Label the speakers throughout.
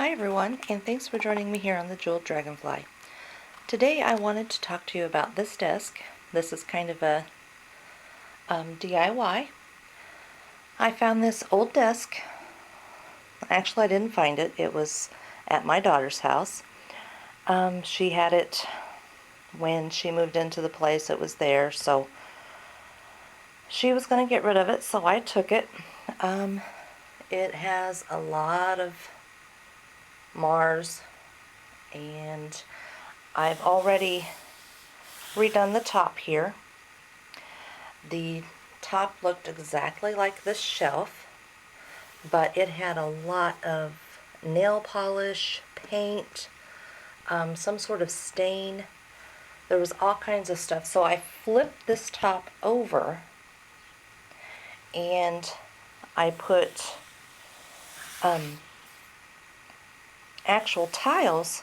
Speaker 1: Hi everyone, and thanks for joining me here on the Jeweled Dragonfly. Today I wanted to talk to you about this desk. This is kind of a DIY. I found this old desk. Actually, I didn't find it. It was at my daughter's house. She had it when she moved into the place. It was there, so she was going to get rid of it, so I took it. It has a lot of Mars, and I've already redone the top here. The top looked exactly like this shelf, but it had a lot of nail polish, paint, some sort of stain. There was all kinds of stuff. So I flipped this top over and I put actual tiles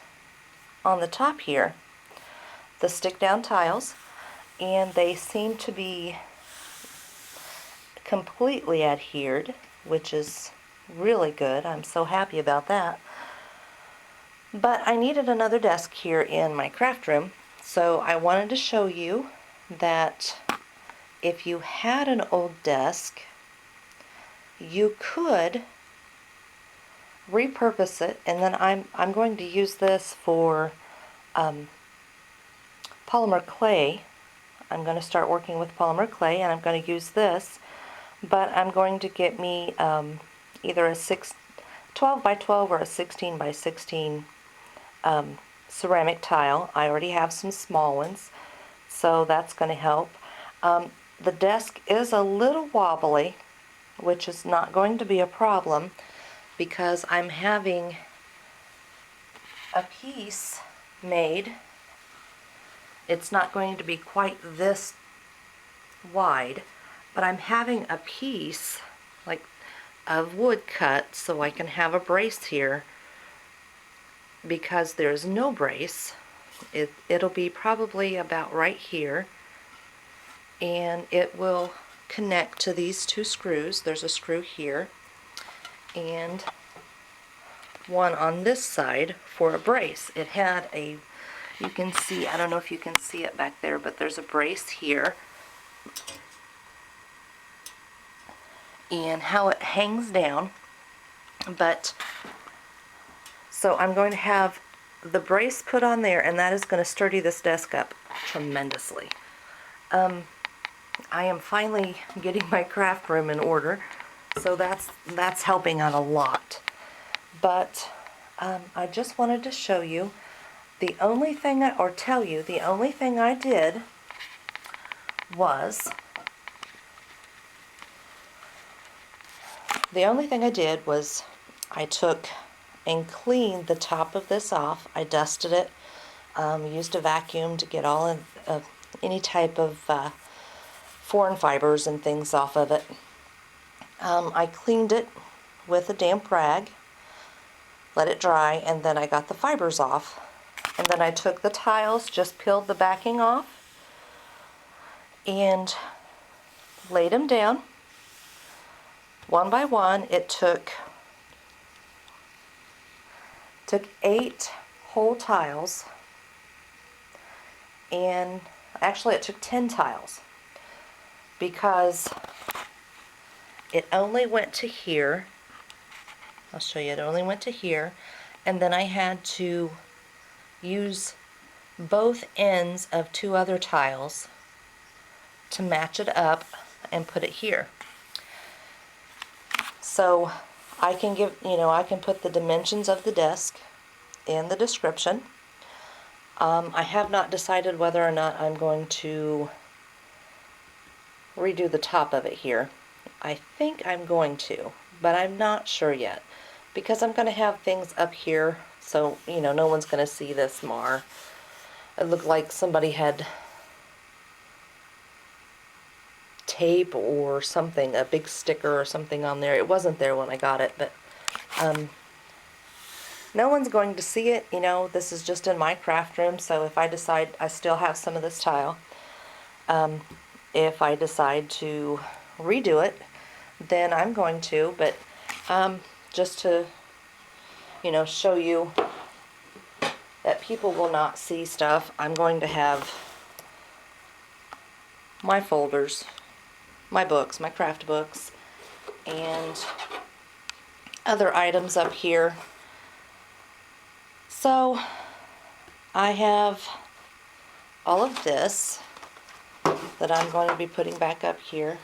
Speaker 1: on the top here, the stick down tiles, and they seem to be completely adhered, which is really good. I'm so happy about that. But I needed another desk here in my craft room, so I wanted to show you that if you had an old desk, you could repurpose it. And then I'm going to use this for polymer clay. I'm going to start working with polymer clay, and I'm going to use this, but I'm going to get me either a 12 by 12 or a 16 by 16 ceramic tile. I already have some small ones, so that's going to help. The desk is a little wobbly, which is not going to be a problem because I'm having a piece made. It's not going to be quite this wide, but I'm having a piece like of wood cut so I can have a brace here, because there's no brace. It'll be probably about right here, and it will connect to these two screws. There's a screw here and one on this side for a brace. It had a, you can see, I don't know if you can see it back there, but there's a brace here, and how it hangs down. But so I'm going to have the brace put on there, and that is going to sturdy this desk up tremendously. I am finally getting my craft room in order, so that's helping out a lot. But I just wanted to show you the only thing tell you the only thing I did was I took and cleaned the top of this off. I dusted it, used a vacuum to get all of any type of foreign fibers and things off of it. I cleaned it with a damp rag, let it dry, and then I got the fibers off. And then I took the tiles, just peeled the backing off, and laid them down one by one. It took 8 whole tiles, and actually it took 10 tiles, because it only went to here. I'll show you, it only went to here, and then I had to use both ends of 2 other tiles to match it up and put it here. So I can I can put the dimensions of the desk in the description. I have not decided whether or not I'm going to redo the top of it here. I think I'm going to, but I'm not sure yet, because I'm going to have things up here, so no one's going to see this mar. It looked like somebody had tape or something, a big sticker or something on there. It wasn't there when I got it, but no one's going to see it. This is just in my craft room, so if I decide, I still have some of this tile. If I decide to redo it, then I'm going to, but just to you know, show you that people will not see stuff, I'm going to have my folders, my books, my craft books, and other items up here. So I have all of this that I'm going to be putting back up here.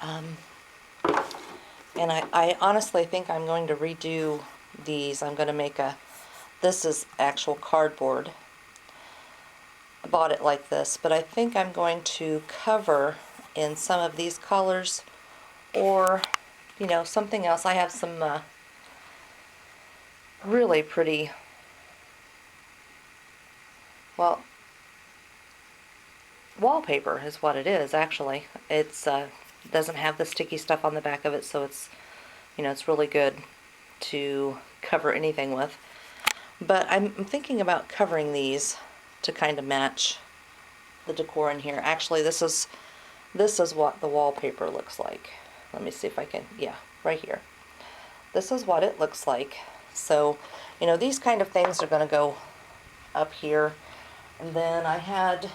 Speaker 1: And I honestly think I'm going to redo these. I'm going to make this is actual cardboard. I bought it like this, but I think I'm going to cover in some of these colors, or, you know, something else. I have some really pretty, well, wallpaper is what it is, actually. It's doesn't have the sticky stuff on the back of it, so it's, you know, it's really good to cover anything with. But I'm thinking about covering these to kind of match the decor in here. Actually, this is what the wallpaper looks like. Let me see if I can, yeah, right here. This is what it looks like. So, you know, these kind of things are going to go up here. And then I had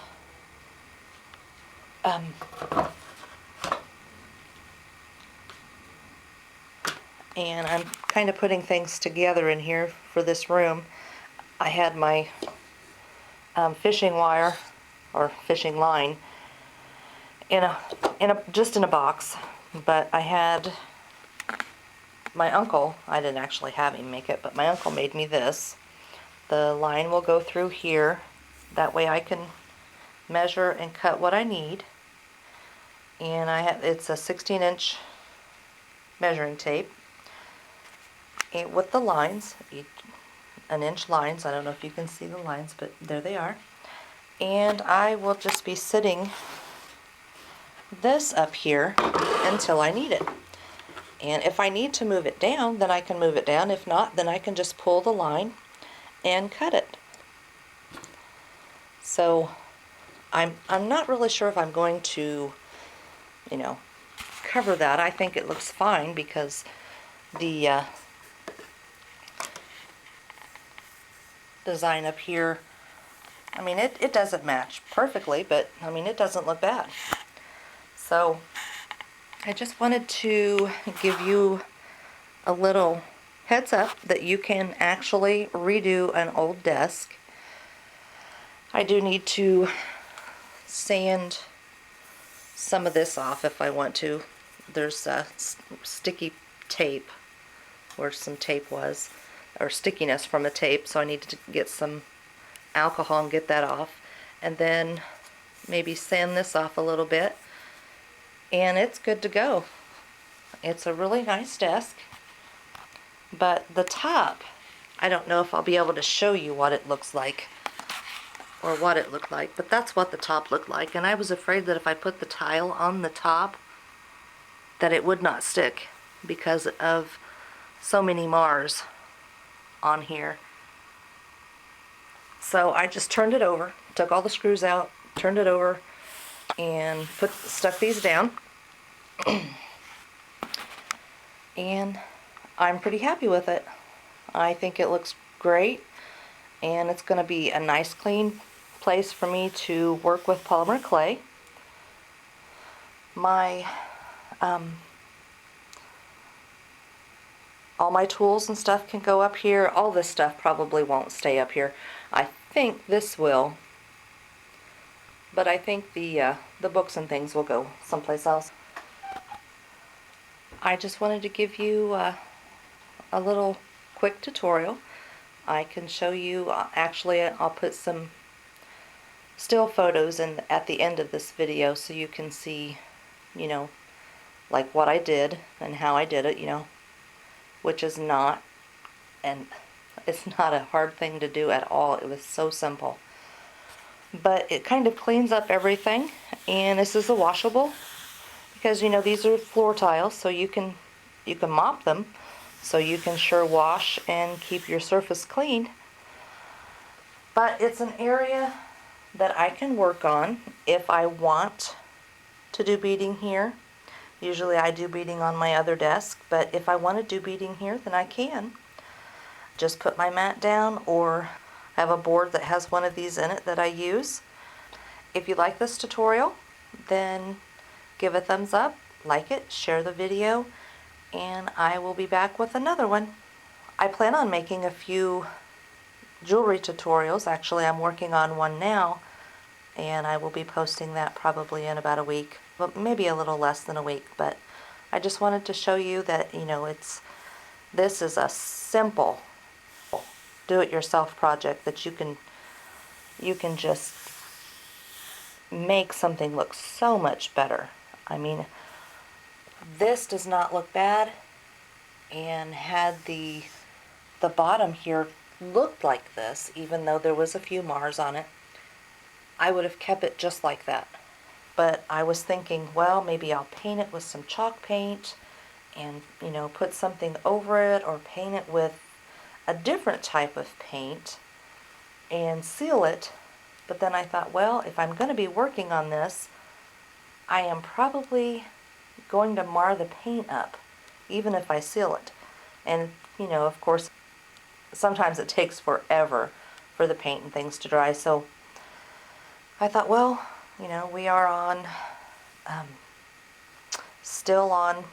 Speaker 1: and I'm kind of putting things together in here for this room. I had my fishing wire or fishing line just in a box, but I had my uncle, I didn't actually have him make it, but my uncle made me this. The line will go through here, that way I can measure and cut what I need. And it's a 16-inch measuring tape with the lines, an inch lines. I don't know if you can see the lines, but there they are. And I will just be sitting this up here until I need it. And if I need to move it down, then I can move it down. If not, then I can just pull the line and cut it. So I'm not really sure if I'm going to, you know, cover that. I think it looks fine because the design up here, I mean, it doesn't match perfectly, but I mean, it doesn't look bad. So I just wanted to give you a little heads up that you can actually redo an old desk. I do need to sand some of this off if I want to. There's sticky tape where some tape was, or stickiness from a tape, so I need to get some alcohol and get that off, and then maybe sand this off a little bit, and it's good to go. It's a really nice desk, but the top, I don't know if I'll be able to show you what it looks like or what it looked like, but that's what the top looked like. And I was afraid that if I put the tile on the top that it would not stick because of so many Mars on here. So I just turned it over, took all the screws out, turned it over, and stuck these down. And I'm pretty happy with it. I think it looks great, and it's going to be a nice clean place for me to work with polymer clay. My all my tools and stuff can go up here. All this stuff probably won't stay up here. I think this will, but I think the books and things will go someplace else. I just wanted to give you a little quick tutorial. I can show you, actually I'll put some still photos at the end of this video so you can see, you know, like what I did and how I did it, you know, which is not, and it's not a hard thing to do at all. It was so simple. But it kind of cleans up everything, and this is a washable, because, you know, these are floor tiles, so you can mop them, so you can sure wash and keep your surface clean. But it's an area that I can work on if I want to do beading here. Usually I do beading on my other desk, but if I want to do beading here, then I can. just put my mat down, or I have a board that has one of these in it that I use. If you like this tutorial, then give a thumbs up, like it, share the video, and I will be back with another one. I plan on making a few jewelry tutorials. Actually, I'm working on one now, and I will be posting that probably in about a week, but maybe a little less than a week. But I just wanted to show you that, this is a simple do-it-yourself project that you can just make something look so much better. I mean, this does not look bad, and had the bottom here looked like this, even though there was a few Mars on it, I would have kept it just like that. But I was thinking, well, maybe I'll paint it with some chalk paint and, put something over it, or paint it with a different type of paint and seal it. But then I thought, well, if I'm going to be working on this, I am probably going to mar the paint up, even if I seal it. And, of course, sometimes it takes forever for the paint and things to dry. So I thought, well, we are still on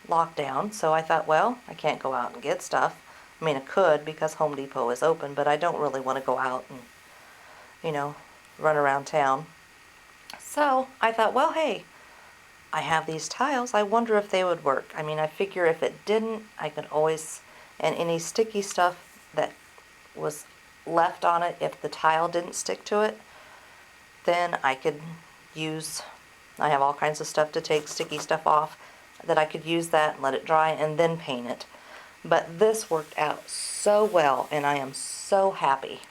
Speaker 1: lockdown. So I thought, well, I can't go out and get stuff. I mean, I could, because Home Depot is open, but I don't really want to go out and, run around town. So I thought, well, hey, I have these tiles. I wonder if they would work. I mean, I figure if it didn't, I could always, and any sticky stuff that was left on it, if the tile didn't stick to it, then I could use, I have all kinds of stuff to take sticky stuff off, that I could use that and let it dry and then paint it. But this worked out so well, and I am so happy.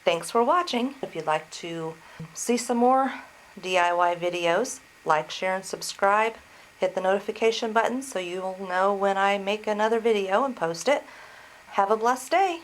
Speaker 1: Thanks for watching. If you'd like to see some more DIY videos, like, share, and subscribe. Hit the notification button so you'll know when I make another video and post it. Have a blessed day.